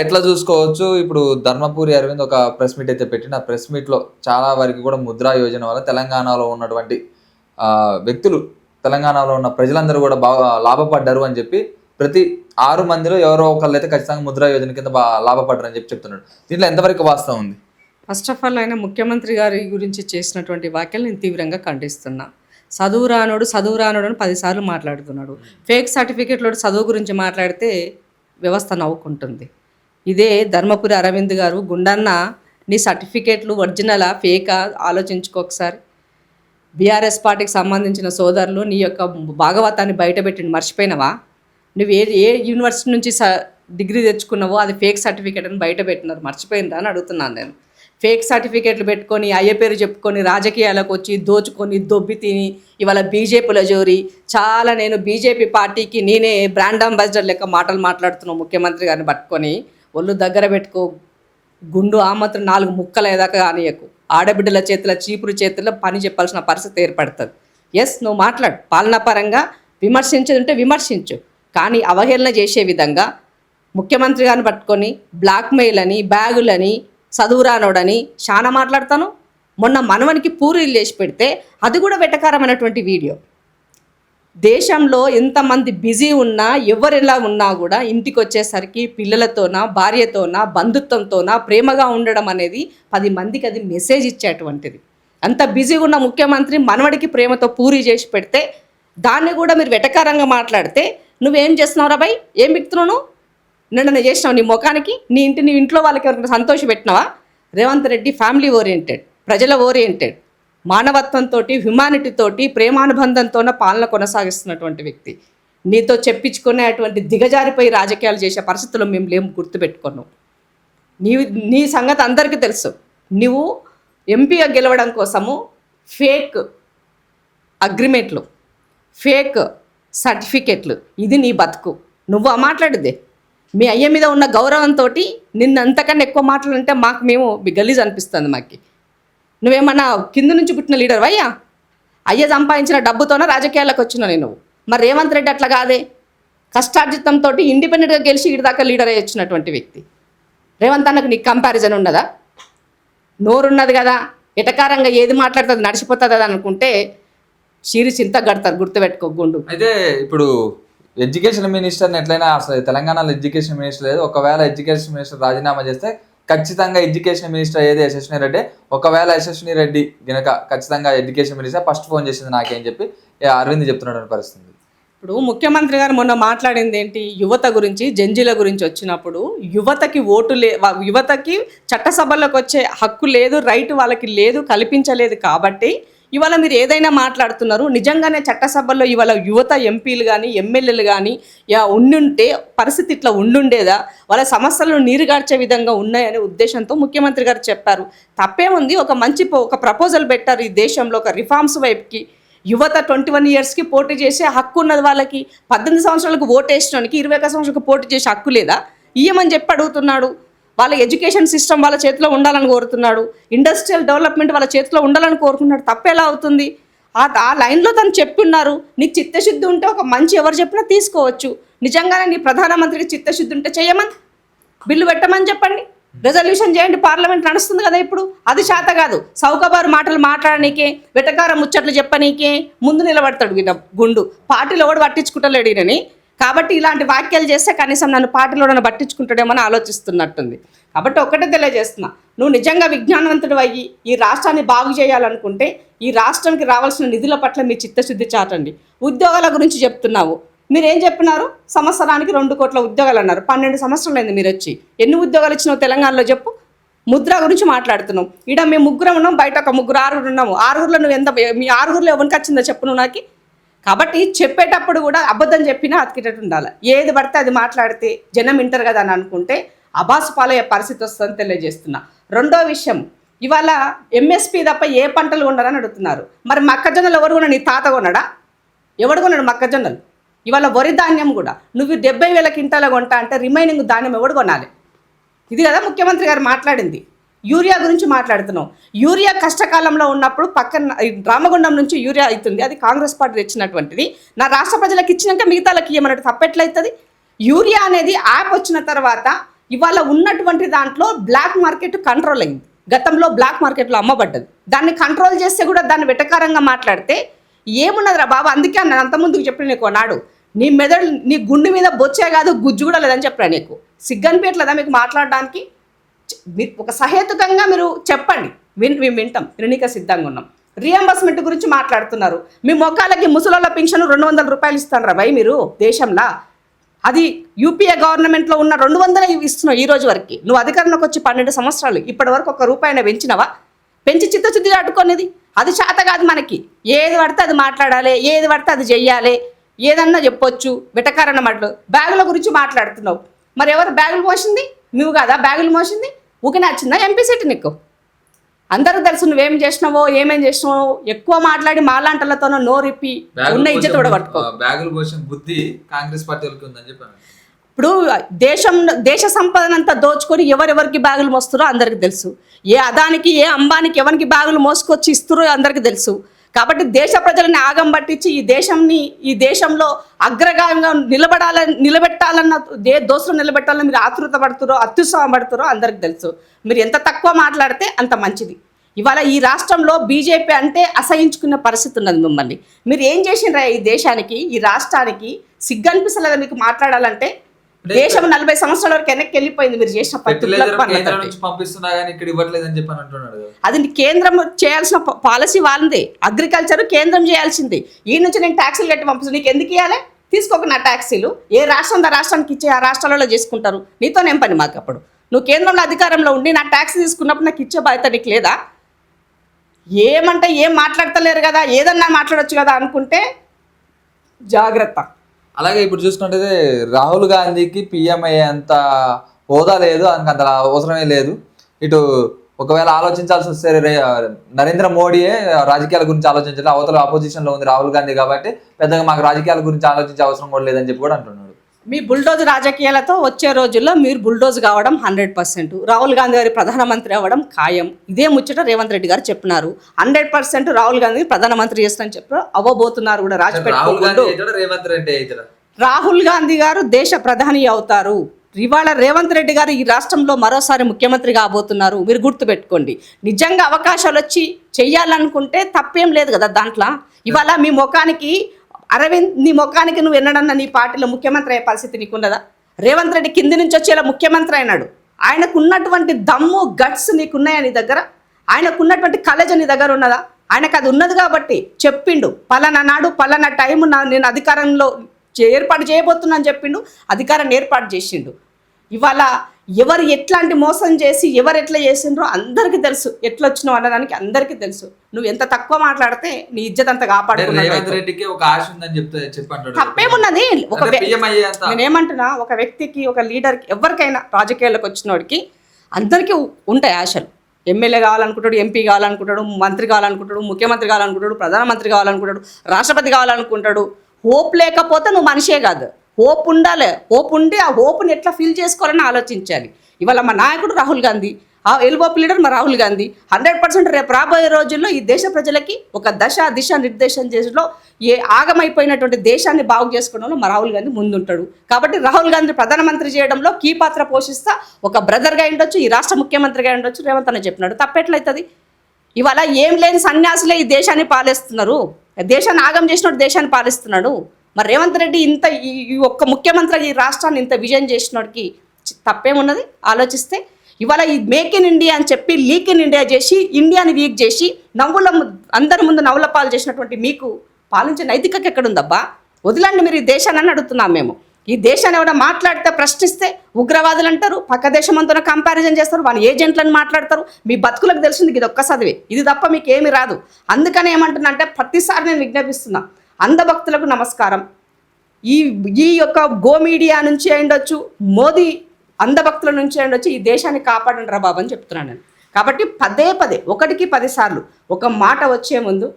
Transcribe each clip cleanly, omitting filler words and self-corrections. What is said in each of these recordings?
ఎట్లా చూసుకోవచ్చు? ఇప్పుడు ధర్మపురి అరవింద్ ఒక ప్రెస్ మీట్ అయితే పెట్టిండు. ఆ ప్రెస్ మీట్‌లో చాలా వరకు కూడా ముద్రా యోజన వల్ల తెలంగాణలో ఉన్నటువంటి వ్యక్తులు, తెలంగాణలో ఉన్న ప్రజలందరూ కూడా బాగా లాభపడ్డారు అని చెప్పి ప్రతి 6 మందిలో ఎవరో ఒకళ్ళైతే ఖచ్చితంగా ముద్రా యోజన కింద లాభపడ్డారని చెప్తున్నాడు. దీంట్లో ఎంతవరకు వాస్తవం ఉంది? ఫస్ట్ ఆఫ్ ఆల్ ఆయన ముఖ్యమంత్రి గారి గురించి చేసినటువంటి వ్యాఖ్యలు నేను తీవ్రంగా ఖండిస్తున్నా. చదువు రానోడు అని 10 సార్లు మాట్లాడుతున్నాడు. ఫేక్ సర్టిఫికేట్లోడు చదువు గురించి మాట్లాడితే వ్యవస్థ నవ్వుకుంటుంది. ఇదే ధర్మపురి అరవింద్ గారు, గుండన్న నీ సర్టిఫికేట్లు ఒరిజినలా ఫేకా ఆలోచించుకో ఒకసారి. బీఆర్ఎస్ పార్టీకి సంబంధించిన సోదరులు నీ యొక్క భాగవతాన్ని బయటపెట్టిండి, మర్చిపోయినవా? నువ్వు ఏ యూనివర్సిటీ నుంచి డిగ్రీ తెచ్చుకున్నావో అది ఫేక్ సర్టిఫికేట్ అని బయట పెట్టినారు, మర్చిపోయిందా అని అడుగుతున్నాను నేను. ఫేక్ సర్టిఫికేట్లు పెట్టుకొని అయ్య పేరు చెప్పుకొని రాజకీయాలకు వచ్చి దోచుకొని దొబ్బి తిని ఇవాళ బీజేపీలో జోరి చాలా నేను బీజేపీ పార్టీకి నేనే బ్రాండ్ అంబాసిడర్ లెక్క మాటలు మాట్లాడుతున్నావు. ముఖ్యమంత్రి గారిని పట్టుకొని ఒళ్ళు దగ్గర పెట్టుకో, గుండు ఆ మాత్రం 4 ముక్కలు ఏదాకా కానీయకు. ఆడబిడ్డల చేతుల చీపురు చేతుల్లో పని చెప్పాల్సిన పరిస్థితి ఏర్పడుతుంది. ఎస్, నువ్వు మాట్లాడు, పాలనాపరంగా విమర్శించేది ఉంటే విమర్శించు, కానీ అవహేళన చేసే విధంగా ముఖ్యమంత్రి గారిని పట్టుకొని బ్లాక్మెయిల్ అని, బ్యాగులని, చదువురానోడని చాలా మాట్లాడతాను. మొన్న మనవనికి పూరీలు చేసి పెడితే అది కూడా వెటకారమైనటువంటి వీడియో. దేశంలో ఎంతమంది బిజీ ఉన్నా ఎవరెలా ఉన్నా కూడా ఇంటికి వచ్చేసరికి పిల్లలతోనా, భార్యతోనా, బంధుత్వంతోనా ప్రేమగా ఉండడం అనేది 10 మందికి అది మెసేజ్ ఇచ్చేటువంటిది. అంత బిజీగా ఉన్న ముఖ్యమంత్రి మనవడికి ప్రేమతో పూరీ చేసి పెడితే దాన్ని కూడా మీరు వెటకారంగా మాట్లాడితే నువ్వేం చేస్తున్నావు రా భయ్? ఏం బిక్తున్నావు? నిన్న చేసినావు నీ ముఖానికి? నీ ఇంట్లో వాళ్ళకి ఎవరికైనా సంతోషం పెట్టినావా? రేవంత్ రెడ్డి ఫ్యామిలీ ఓరియంటెడ్, ప్రజల ఓరియంటెడ్, మానవత్వంతో, హ్యుమానిటీతోటి, ప్రేమానుబంధంతోనే పాలన కొనసాగిస్తున్నటువంటి వ్యక్తి. నీతో చెప్పించుకునే అటువంటి దిగజారిపోయి రాజకీయాలు చేసే పరిస్థితుల్లో మేము లేము, గుర్తుపెట్టుకున్నావు. నీ సంగతి అందరికీ తెలుసు. నువ్వు ఎంపీగా గెలవడం కోసము ఫేక్ అగ్రిమెంట్లు, ఫేక్ సర్టిఫికెట్లు, ఇది నీ బతుకు. నువ్వు మాట్లాడితే మీ అయ్య మీద ఉన్న గౌరవంతో నిన్ను అంతకన్నా ఎక్కువ మాట్లాడంటే మేము గలీజ్ అనిపిస్తుంది మాకు. నువ్వేమన్నా కింద నుంచి పుట్టిన లీడర్ అయ్యా? అయ్య సంపాదించిన డబ్బుతోనే రాజకీయాలకు వచ్చినావు నువ్వు. మరి రేవంత్ రెడ్డి అట్లా కాదే, కష్టార్జితంతో ఇండిపెండెంట్గా గెలిచి ఇడిదాకా లీడర్ అయ్యి వచ్చినటువంటి వ్యక్తి. రేవంత్ అన్నకు నీకు కంపారిజన్ ఉండదా? నోరున్నది కదా, ఎటకారంగా ఏది మాట్లాడుతుంది నడిచిపోతుంది అని అనుకుంటే చీరి చింత గడతారు, గుర్తుపెట్టుకో గుండు. అయితే ఇప్పుడు ఎడ్యుకేషన్ మినిస్టర్ని ఎట్లయినా, అసలు తెలంగాణలో ఎడ్యుకేషన్ మినిస్టర్ లేదు. ఒకవేళ ఎడ్యుకేషన్ మినిస్టర్ రాజీనామా చేస్తే ఖచ్చితంగా ఎడ్యుకేషన్ మినిస్టర్ ఏది యశస్విని రెడ్డి. ఒకవేళ యశస్విని రెడ్డి గనక ఖచ్చితంగా ఎడ్యుకేషన్ మినిస్టర్ ఫస్ట్ ఫోన్ చేసింది నాకేం చెప్పి అరవింద్ చెప్తున్నాడు పరిస్థితి. ఇప్పుడు ముఖ్యమంత్రి గారు మొన్న మాట్లాడింది ఏంటి? యువత గురించి, జంజీల గురించి వచ్చినప్పుడు యువతకి యువతకి చట్టసభల్లోకి వచ్చే హక్కు లేదు, రైట్ వాళ్ళకి లేదు, కల్పించలేదు. కాబట్టి ఇవాళ మీరు ఏదైనా మాట్లాడుతున్నారు. నిజంగానే చట్టసభల్లో ఇవాళ యువత ఎంపీలు కానీ, ఎమ్మెల్యేలు కానీ ఉండుంటే పరిస్థితి ఇట్లా ఉండుండేదా? వాళ్ళ సమస్యలను నీరుగార్చే విధంగా ఉన్నాయనే ఉద్దేశంతో ముఖ్యమంత్రి గారు చెప్పారు. తప్పేముంది? ఒక ప్రపోజల్ పెట్టారు ఈ దేశంలో ఒక రిఫార్మ్స్ వైపుకి. యువత 21 ఇయర్స్కి పోటీ చేసే హక్కు ఉన్నది వాళ్ళకి. 18 సంవత్సరాలకు ఓటేసినానికి 21 సంవత్సరాలకు పోటీ చేసే హక్కు లేదా? ఇయ్యమని చెప్పి అడుగుతున్నాడు. వాళ్ళ ఎడ్యుకేషన్ సిస్టమ్ వాళ్ళ చేతిలో ఉండాలని కోరుతున్నాడు. ఇండస్ట్రియల్ డెవలప్మెంట్ వాళ్ళ చేతిలో ఉండాలని కోరుకున్నాడు. తప్పేలా అవుతుంది? ఆ లైన్లో తను చెప్పున్నారు. నీకు చిత్తశుద్ధి ఉంటే ఒక మంచి ఎవరు చెప్పినా తీసుకోవచ్చు. నిజంగానే నీ ప్రధానమంత్రికి చిత్తశుద్ధి ఉంటే చేయమని, బిల్లు పెట్టమని చెప్పండి, రెజల్యూషన్ చేయండి. పార్లమెంట్ నడుస్తుంది కదా ఇప్పుడు. అది చేత కాదు, సౌకబారు మాటలు మాట్లాడనీకే, వెటకారం ముచ్చట్లు చెప్పనీకే ముందు నిలబడతాడు వీళ్ళ గుండు. పార్టీలో కూడా పట్టించుకుంటలేడు ఈయనని. కాబట్టి ఇలాంటి వ్యాఖ్యలు చేస్తే కనీసం నన్ను పార్టీలో నన్ను పట్టించుకుంటాడేమో అని ఆలోచిస్తున్నట్టుంది. కాబట్టి ఒక్కటే తెలియజేస్తున్నా, నువ్వు నిజంగా విజ్ఞానవంతుడు అయ్యి ఈ రాష్ట్రాన్ని బాగు చేయాలనుకుంటే ఈ రాష్ట్రానికి రావాల్సిన నిధుల పట్ల మీ చిత్తశుద్ధి చాటండి. ఉద్యోగాల గురించి చెప్తున్నావు. మీరేం చెప్పినారు? సంవత్సరానికి 2 కోట్ల ఉద్యోగాలు అన్నారు. 12 సంవత్సరాలు అయింది మీరు వచ్చి. ఎన్ని ఉద్యోగాలు ఇచ్చినావు తెలంగాణలో చెప్పు? ముద్ర గురించి మాట్లాడుతున్నావు. ఇక్కడ మేము 3 ఉన్నాం, బయట ఒక 6 ఉన్నాము. 6 నువ్వు మీ 6 ఎవరికి వచ్చిందో చెప్పు నువ్వు నాకు. కాబట్టి చెప్పేటప్పుడు కూడా అబద్ధం చెప్పినా అతికేటట్టు ఉండాలి. ఏది పడితే అది మాట్లాడితే జనం వింటారు కదా అని అనుకుంటే అబాసు పాలయ్యే పరిస్థితి వస్తుందని తెలియజేస్తున్నా. రెండో విషయం, ఇవాళ ఎంఎస్పీ తప్ప ఏ పంటలు కొన్నారని అడుగుతున్నారు. మరి మొక్కజొన్నలు ఎవరు కొన్నాడు? నీ తాత కొన్నాడా? ఎవడు కొన్నాడు మొక్కజొన్నలు? ఇవాళ వరి ధాన్యం కూడా నువ్వు 70,000 క్వింటాల కొంటా అంటే రిమైనింగ్ ధాన్యం ఎవడు కొనాలి? ఇది కదా ముఖ్యమంత్రి గారు మాట్లాడింది. యూరియా గురించి మాట్లాడుతున్నాం. యూరియా కష్టకాలంలో ఉన్నప్పుడు పక్కన రామగుండం నుంచి యూరియా అవుతుంది, అది కాంగ్రెస్ పార్టీ తెచ్చినటువంటిది. నా రాష్ట్ర ప్రజలకు ఇచ్చినాక మిగతాలకు ఇవ్వమన్నట్టు తప్పెట్లయితుంది? యూరియా అనేది యాప్ వచ్చిన తర్వాత ఇవాళ ఉన్నటువంటి దాంట్లో బ్లాక్ మార్కెట్ కంట్రోల్ అయింది. గతంలో బ్లాక్ మార్కెట్లో అమ్మబడ్డది, దాన్ని కంట్రోల్ చేస్తే కూడా దాన్ని వెటకారంగా మాట్లాడితే ఏమున్నదిరా బాబా. అందుకే అన్న అంతకుముందుకు చెప్పిన నీకు నాడు, నీ మెదడు నీ గుండె మీద బొచ్చే కాదు గుజ్జు కూడా లేదని చెప్పాను నీకు. సిగ్గనిపించలేదా మీకు మాట్లాడడానికి? మీరు ఒక సహేతుకంగా మీరు చెప్పండి, మేము వింటాం, విననీక సిద్ధంగా ఉన్నాం. రియంబర్స్మెంట్ గురించి మాట్లాడుతున్నారు. మీ మొక్కలకి ముసలోళ్ళ పెన్షన్ 200 రూపాయలు ఇస్తారా భయ్ మీరు దేశంలో? అది యూపీఏ గవర్నమెంట్లో ఉన్న 200 ఇస్తున్నావు ఈ రోజు వరకు. నువ్వు అధికారంలోకి వచ్చి 12 సంవత్సరాలు ఇప్పటి వరకు 1 రూపాయిని పెంచినవా? పెంచి చిత్తశుద్ధి అడ్డుకునేది అది చేత కాదు మనకి. ఏది పడితే అది మాట్లాడాలి, ఏది పడితే అది చెయ్యాలి, ఏదన్నా చెప్పొచ్చు. వెటకారన్న మాటలు. బ్యాగుల గురించి మాట్లాడుతున్నావు. మరి ఎవరు బ్యాగులు మోసింది? నువ్వు కాదా బ్యాగులు మోసింది? ఊకే నచ్చిందా ఎంపీ సీట్ నీకు? అందరికి తెలుసు నువ్వేం చేసినావో ఏమేం చేసినావో. ఎక్కువ మాట్లాడి మాలాంటలతోనో నోరిప్పి ఉన్న ఇజ్జత కూడా పట్టుకో. బ్యాగులు పోసిన బుద్ధి కాంగ్రెస్ పార్టీకి ఉందని చెప్పాను. ఇప్పుడు దేశ సంపదనంతా దోచుకొని ఎవరెవరికి బ్యాగులు మోస్తారో అందరికి తెలుసు. ఏ అదానికి ఏ అంబానికి ఎవరికి బ్యాగులు మోసుకొచ్చి ఇస్తారో అందరికి తెలుసు. కాబట్టి దేశ ప్రజలని ఆగం పట్టించి ఈ దేశంలో అగ్రగాయంగా నిలబెట్టాలన్న దోస్తులు నిలబెట్టాలని మీరు ఆతృత పడుతారో అత్యుత్సాహం పడుతారో అందరికి తెలుసు. మీరు ఎంత తక్కువ మాట్లాడితే అంత మంచిది. ఇవాళ ఈ రాష్ట్రంలో బీజేపీ అంటే అసహించుకున్న పరిస్థితి ఉన్నది మిమ్మల్ని. మీరు ఏం చేసిండ్రా ఈ దేశానికి, ఈ రాష్ట్రానికి? సిగ్గనిపిస్తలేదా మీకు మాట్లాడాలంటే? దేశం 40 సంవత్సరాల వరకు వెనక్కి వెళ్ళిపోయింది మీరు చేసిన అది కేంద్రం చేయాల్సిన పాలసీ వాళ్ళది. అగ్రికల్చర్ కేంద్రం చేయాల్సింది. ఈ నుంచి నేను ట్యాక్సీలు కట్టి పంపిస్తాను, నీకు ఎందుకు ఇవ్వాలి? తీసుకోక నా ట్యాక్సీలు ఏ రాష్ట్రం రాష్ట్రానికి ఇచ్చే ఆ రాష్ట్రాలలో చేసుకుంటారు. నీతోనేం పని మాకు? అప్పుడు నువ్వు కేంద్రంలో అధికారంలో ఉండి నా ట్యాక్సీ తీసుకున్నప్పుడు నాకు ఇచ్చే బాధ్యత నీకు లేదా? ఏమంటే ఏం మాట్లాడతలేరు కదా, ఏదన్నా మాట్లాడొచ్చు కదా అనుకుంటే జాగ్రత్త. అలాగే ఇప్పుడు చూసుకుంటే రాహుల్ గాంధీకి పిఎం అయ్యేంత హోదా లేదు, ఆయనకు అంత అవసరమే లేదు. ఇటు ఒకవేళ ఆలోచించాల్సి వస్తే నరేంద్ర మోడీయే రాజకీయాల గురించి ఆలోచించాలి. అవతల ఆపోజిషన్లో ఉంది రాహుల్ గాంధీ కాబట్టి పెద్దగా మాకు రాజకీయాల గురించి ఆలోచించే అవసరం కూడా లేదని చెప్పి కూడా అంటున్నాడు. మీ బుల్డోజ్ రాజకీయాలతో వచ్చే రోజుల్లో మీరు బుల్డోజ్ కావడం 100%. రాహుల్ గాంధీ గారి ప్రధానమంత్రి అవ్వడం ఖాయం. ఇదే ముచ్చట రేవంత్ రెడ్డి గారు చెప్పినారు. 100% రాహుల్ గాంధీ ప్రధానమంత్రి చేస్తానని చెప్పారు, అవ్వబోతున్నారు కూడా. రాహుల్ గాంధీ గారు దేశ ప్రధాని అవుతారు. ఇవాళ రేవంత్ రెడ్డి గారు ఈ రాష్ట్రంలో మరోసారి ముఖ్యమంత్రి కాబోతున్నారు. మీరు గుర్తుపెట్టుకోండి. నిజంగా అవకాశాలు వచ్చి చెయ్యాలనుకుంటే తప్పేం లేదు కదా దాంట్లో. ఇవాళ మీ ముఖానికి అరవింద్, నీ ముఖానికి నువ్వు ఎన్నడన్నా నీ పార్టీలో ముఖ్యమంత్రి అయ్యే పరిస్థితి నీకున్నదా? రేవంత్ రెడ్డి కింది నుంచి వచ్చేలా ముఖ్యమంత్రి అయినాడు. ఆయనకు ఉన్నటువంటి దమ్ము గట్స్ నీకున్నాయా నీ దగ్గర? ఆయనకున్నటువంటి కలేజ నీ దగ్గర ఉన్నదా? ఆయనకు అది ఉన్నది కాబట్టి చెప్పిండు, పలానా నాడు పలానా టైము నేను అధికారంలో ఏర్పాటు చేయబోతున్నాను చెప్పిండు, అధికారాన్ని ఏర్పాటు చేసిండు. ఇవాళ ఎవరు ఎట్లాంటి మోసం చేసి ఎవరు ఎట్లా చేసిండ్రో అందరికీ తెలుసు. ఎట్లా వచ్చినావు అన్నదానికి అందరికీ తెలుసు. నువ్వు ఎంత తక్కువ మాట్లాడితే నీ ఇజ్జత్ అంతా కాపాడుకున్నావు. తప్పేమున్నది? నేనేమంటున్నా, ఒక వ్యక్తికి, ఒక లీడర్కి, ఎవరికైనా రాజకీయాల్లోకి వచ్చినోడికి అందరికీ ఉంటాయి ఆశలు. ఎమ్మెల్యే కావాలనుకుంటాడు, ఎంపీ కావాలనుకుంటాడు, మంత్రి కావాలనుకుంటాడు, ముఖ్యమంత్రి కావాలనుకుంటాడు, ప్రధానమంత్రి కావాలనుకుంటాడు, రాష్ట్రపతి కావాలనుకుంటాడు. హోప్ లేకపోతే నువ్వు మనిషే కాదు. హోప్ ఉండాలి. హోప్ ఉండి ఆ హోప్ని ఎట్లా ఫిల్ చేసుకోవాలని ఆలోచించాలి. ఇవాళ మా నాయకుడు రాహుల్ గాంధీ, ఆ ఎల్ఓపి లీడర్ మా రాహుల్ గాంధీ 100% రేపు రాబోయే రోజుల్లో ఈ దేశ ప్రజలకి ఒక దిశ నిర్దేశం చేసలో ఆగమైపోయినటువంటి దేశాన్ని బాగు చేసుకోవడంలో మా రాహుల్ గాంధీ ముందుంటాడు. కాబట్టి రాహుల్ గాంధీ ప్రధానమంత్రి చేయడంలో కీ పాత్ర పోషిస్తా. ఒక బ్రదర్గా ఉండొచ్చు, ఈ రాష్ట్ర ముఖ్యమంత్రిగా ఉండొచ్చు. రేవంత్ అన్న చెప్పినాడు, తప్పెట్లయితుంది? ఇవాళ ఏం లేని సన్యాసులే ఈ దేశాన్ని పాలిస్తున్నారు. దేశాన్ని ఆగం చేసినట్టు దేశాన్ని పాలిస్తున్నాడు. మరి రేవంత్ రెడ్డి ఇంత ఈ ఒక్క ముఖ్యమంత్రి ఈ రాష్ట్రాన్ని ఇంత విజయం చేసినోడికి తప్పేమున్నది ఆలోచిస్తే? ఇవాళ ఈ మేక్ ఇన్ ఇండియా అని చెప్పి లీక్ ఇన్ ఇండియా చేసి ఇండియాని వీక్ చేసి అందరి ముందు నవ్వుల పాలు చేసినటువంటి మీకు పాలించే నైతికత ఎక్కడుందబ్బా? వదిలండి మీరు ఈ దేశాన్ని అడుగుతున్నాం మేము. ఈ దేశాన్ని ఎవరైనా మాట్లాడితే ప్రశ్నిస్తే ఉగ్రవాదులు అంటారు, పక్క దేశమంతా కంపారిజన్ చేస్తారు, వాళ్ళ ఏజెంట్లను మాట్లాడతారు. మీ బతుకులకు తెలిసింది ఇది ఒక్క చదివే, ఇది తప్ప మీకు ఏమీ రాదు. అందుకని ఏమంటున్నా అంటే ప్రతిసారి నేను విజ్ఞాపిస్తున్నా, అంధభక్తులకు నమస్కారం. ఈ యొక్క గో మీడియా నుంచి ఉండొచ్చు, మోదీ అంధభక్తుల నుంచి ఉండొచ్చు, ఈ దేశాన్ని కాపాడండి రా బాబు అని చెప్తున్నాను నేను. కాబట్టి పదే 1కి 10 సార్లు ఒక మాట వచ్చే ముందు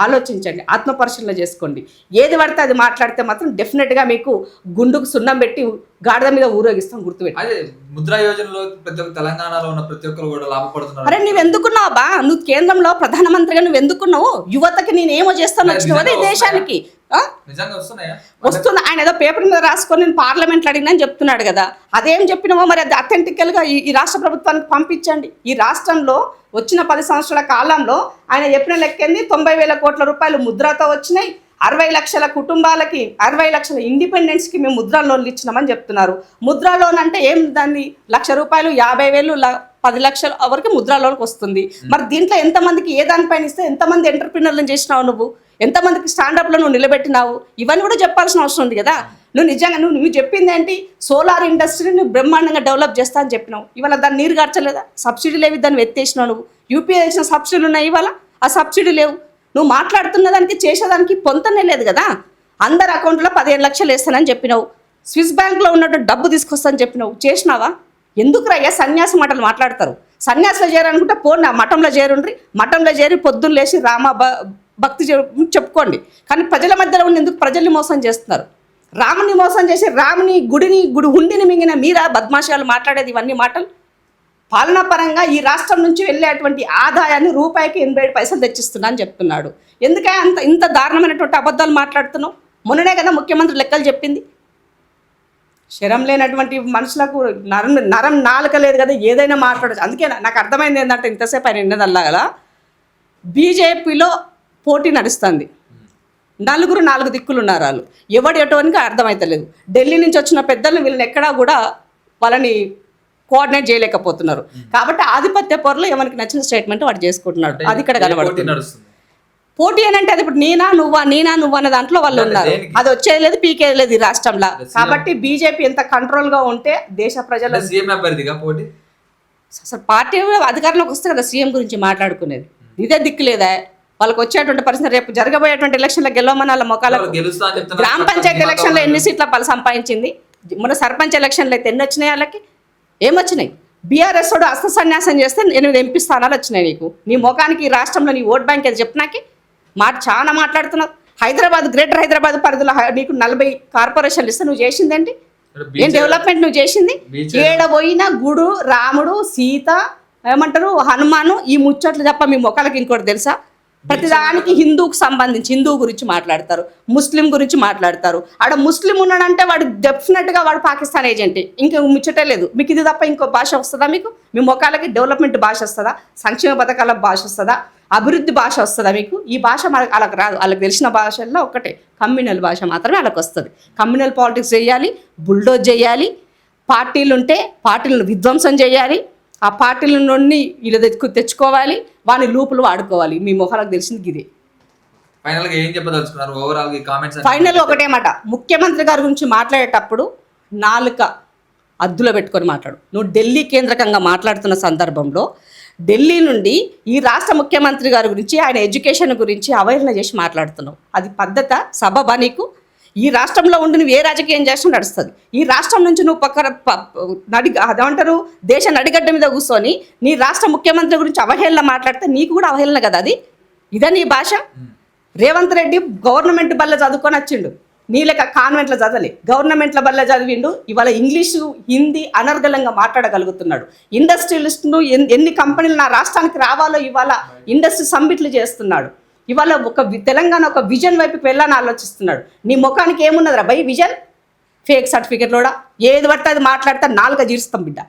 ఆలోచించండి, ఆత్మపరిశీలన చేసుకోండి. ఏది పడితే అది మాట్లాడితే మాత్రం డెఫినెట్గా మీకు గుండుకు సున్నం పెట్టి గాడిద మీద ఊరేగిస్తాం, గుర్తుపెట్టి. ముద్రా యోజనలో తెలంగాణలో ఉన్న ప్రతి ఒక్కరు కూడా లాభపడుతున్నారు. అరే నువ్వు ఎందుకున్నావు బా? నువ్వు కేంద్రంలో ప్రధానమంత్రిగా నువ్వు ఎందుకున్నావు? యువతకి నేనేమో చేస్తాను వచ్చినావు ఈ దేశానికి. నిజంగా వస్తున్నాయా? వస్తుంది. ఆయన ఏదో పేపర్ మీద రాసుకొని నేను పార్లమెంట్లో అడిగినా అని చెప్తున్నాడు కదా, అదేం చెప్పినామో మరి అది అథెంటికల్గా ఈ రాష్ట్ర ప్రభుత్వానికి పంపించండి. ఈ రాష్ట్రంలో వచ్చిన 10 సంవత్సరాల కాలంలో ఆయన చెప్పిన లెక్కింది 90,000 కోట్ల రూపాయలు ముద్రతో వచ్చినాయి. 60 లక్షల కుటుంబాలకి 60 లక్షల ఇండిపెండెన్స్కి మేము ముద్రా లోన్లు ఇచ్చినామని చెప్తున్నారు. ముద్రా లోన్ అంటే ఏం, దాన్ని 1,00,000 రూపాయలు 50,000 10 లక్షల వరకు ముద్రా లోన్కి వస్తుంది. మరి దీంట్లో ఎంతమందికి ఏ దానిపైన ఇస్తే ఎంతమంది ఎంటర్ప్రినర్లను చేసినావు, నువ్వు ఎంతమందికి స్టాండప్లో నువ్వు నిలబెట్టినావు, ఇవన్నీ కూడా చెప్పాల్సిన అవసరం ఉంది కదా. నువ్వు నిజంగా నువ్వు చెప్పింది ఏంటి, సోలార్ ఇండస్ట్రీని నువ్వు బ్రహ్మాండంగా డెవలప్ చేస్తా అని చెప్పినావు. ఇవాళ దాన్ని నీరు గార్చలేదా? సబ్సిడీ లేవి దాన్ని ఎత్తేసినావు. నువ్వు యూపీఐ ఇచ్చిన సబ్సిడీలు ఉన్నాయి, ఇవాళ ఆ సబ్సిడీ లేవు. నువ్వు మాట్లాడుతున్న దానికి చేసేదానికి పొంతనే లేదు కదా. అందరి అకౌంట్లో 15 లక్షలు వేస్తానని చెప్పినావు. స్విస్ బ్యాంక్లో ఉన్నట్టు డబ్బు తీసుకొస్తానని చెప్పినావు, చేసినావా? ఎందుకు రయ్యా సన్యాసి మాటలు మాట్లాడతారు? సన్యాసిలో చేరాలనుకుంటే పోండి, ఆ మఠంలో చేరుండ్రి, మఠంలో చేరి పొద్దున్న లేచి భక్తి చెప్పుకోండి. కానీ ప్రజల మధ్యలో ఉండి ఎందుకు ప్రజల్ని మోసం చేస్తున్నారు? రాముని మోసం చేసి రాముని గుడి హుండిని మింగిన మీరా బద్మాషాలు మాట్లాడేది ఇవన్నీ మాటలు? పాలనాపరంగా ఈ రాష్ట్రం నుంచి వెళ్ళేటువంటి ఆదాయాన్ని రూపాయికి 87 పైసలు తెచ్చిస్తున్నా అని చెప్తున్నాడు. ఎందుకే ఇంత దారుణమైనటువంటి అబద్ధాలు మాట్లాడుతున్నావు? మొన్ననే కదా ముఖ్యమంత్రి లెక్కలు చెప్పింది. శరం లేనటువంటి మనుషులకు నరం నాలుక లేదు కదా, ఏదైనా మాట్లాడచ్చు. అందుకే నాకు అర్థమైంది ఏంటంటే ఇంతసేపు ఆయన విన్నదల్లా కదా, బీజేపీలో పోటీ నడుస్తుంది. 4 దిక్కులు ఉన్నారు. వాళ్ళు ఎవడు ఎటువంటి అర్థమవుతలేదు. ఢిల్లీ నుంచి వచ్చిన పెద్దలు వీళ్ళని ఎక్కడా కూడా వాళ్ళని కోఆర్డినేట్ చేయలేకపోతున్నారు. కాబట్టి ఆధిపత్య పొరలో ఎవరికి నచ్చిన స్టేట్మెంట్ వాడు చేసుకుంటున్నాడు. అది ఇక్కడ కనబడుతుంది. పోటీ అని అంటే అది ఇప్పుడు నేనా నువ్వా అన్న దాంట్లో వాళ్ళు ఉన్నారు. అది వచ్చేది లేదు, పీకేది లేదు ఈ రాష్ట్రంలో. కాబట్టి బీజేపీ ఎంత కంట్రోల్గా ఉంటే దేశ ప్రజలు అసలు పార్టీ అధికారంలోకి వస్తే కదా సీఎం గురించి మాట్లాడుకునేది. ఇదే దిక్కు లేదా వాళ్ళకి వచ్చేటువంటి పరిస్థితి? రేపు జరగబోయేటువంటి ఎలక్షన్లో గెలవమని వాళ్ళ మొక్కలకు గ్రామ పంచాయతీ ఎలక్షన్లో ఎన్ని సీట్ల వాళ్ళు సంపాదించింది? మన సర్పంచ్ ఎలక్షన్లో అయితే ఎన్ని వచ్చినాయి? వాళ్ళకి ఏమొచ్చినాయి? బీఆర్ఎస్ వాడు అస్త సన్యాసం చేస్తే 8 ఎంపీ స్థానాలు వచ్చినాయి నీకు. నీ ముఖానికి ఈ రాష్ట్రంలో నీ ఓట్ బ్యాంక్ అది చెప్పినాకి చాలా మాట్లాడుతున్నావు. హైదరాబాద్, గ్రేటర్ హైదరాబాద్ పరిధిలో నీకు 40 కార్పొరేషన్లు ఇస్తే నువ్వు చేసిందేంటి? ఏం డెవలప్మెంట్ నువ్వు చేసింది? ఏడబోయిన గుడు, రాముడు, సీత, ఏమంటారు హనుమాను, ఈ ముచ్చట్లు తప్ప మీ మొక్కలకి ఇంకోటి తెలుసా? ప్రతిదానికి హిందూకు సంబంధించి హిందూ గురించి మాట్లాడతారు, ముస్లిం గురించి మాట్లాడతారు. ఆడ ముస్లిం ఉన్నాడంటే వాడు డెఫినెట్గా వాడు పాకిస్తాన్ ఏజెంటే, ఇంకా ముచ్చటే లేదు. మీకు ఇది తప్ప ఇంకో భాష వస్తుందా? మీకు మీ మొక్కలకి డెవలప్మెంట్ భాష వస్తుందా? సంక్షేమ పథకాల భాష వస్తుందా? అభివృద్ధి భాష వస్తుందా? మీకు ఈ భాష వాళ్ళకి రాదు. వాళ్ళకి తెలిసిన భాషల్లో ఒక్కటే కమ్యూనల్ భాష మాత్రమే వాళ్ళకి వస్తుంది. కమ్యూనల్ పాలిటిక్స్ చేయాలి, బుల్డోజ్ చేయాలి, పార్టీలు ఉంటే పార్టీలను విధ్వంసం చేయాలి, ఆ పార్టీల నుండి ఇలా తెచ్చుకోవాలి, వాని లూపులు వాడుకోవాలి. మీ మొహాలకు తెలిసింది ఇదే. ఫైనల్గా ఏం చెప్పదలుచుకున్నారు? ఓవరాల్ ఈ కామెంట్స్ ఫైనల్ ఒకటే మాట, ముఖ్యమంత్రి గారి గురించి మాట్లాడేటప్పుడు నాలుక అద్దులో పెట్టుకొని మాట్లాడు. నువ్వు ఢిల్లీ కేంద్రకంగా మాట్లాడుతున్న సందర్భంలో ఢిల్లీ నుండి ఈ రాష్ట్ర ముఖ్యమంత్రి గారి గురించి, ఆయన ఎడ్యుకేషన్ గురించి అవహేళన చేసి మాట్లాడుతున్నావు. అది పద్ధత? సబబా నీకు? ఈ రాష్ట్రంలో ఉండి నువ్వు ఏ రాజకీయం చేసినా నడుస్తుంది. ఈ రాష్ట్రం నుంచి నువ్వు అదేమంటారు దేశ నడిగడ్డ మీద కూర్చొని నీ రాష్ట్ర ముఖ్యమంత్రి గురించి అవహేళన మాట్లాడితే నీకు కూడా అవహేళన కదా అది? ఇదే నీ భాష? రేవంత్ రెడ్డి గవర్నమెంట్ బల్ల చదువుకొని వచ్చిండు, నీ లెక్క కాన్వెంట్లో చదవలే, గవర్నమెంట్ల బల్ల చదివిండు. ఇవాళ ఇంగ్లీషు, హిందీ అనర్గళంగా మాట్లాడగలుగుతున్నాడు. ఇండస్ట్రియలిస్ట్ను ఎన్ని కంపెనీలు నా రాష్ట్రానికి రావాలో ఇవాళ ఇండస్ట్రీ సమ్మిట్లు చేస్తున్నాడు. ఇవాళ తెలంగాణ ఒక విజన్ వైపుకి వెళ్ళాలని ఆలోచిస్తున్నాడు. నీ ముఖానికి ఏమున్నదిరా బై విజన్? ఫేక్ సర్టిఫికెట్లోడా ఏది పడితే అది మాట్లాడితే 4 జీరుస్తాం బిడ్డ.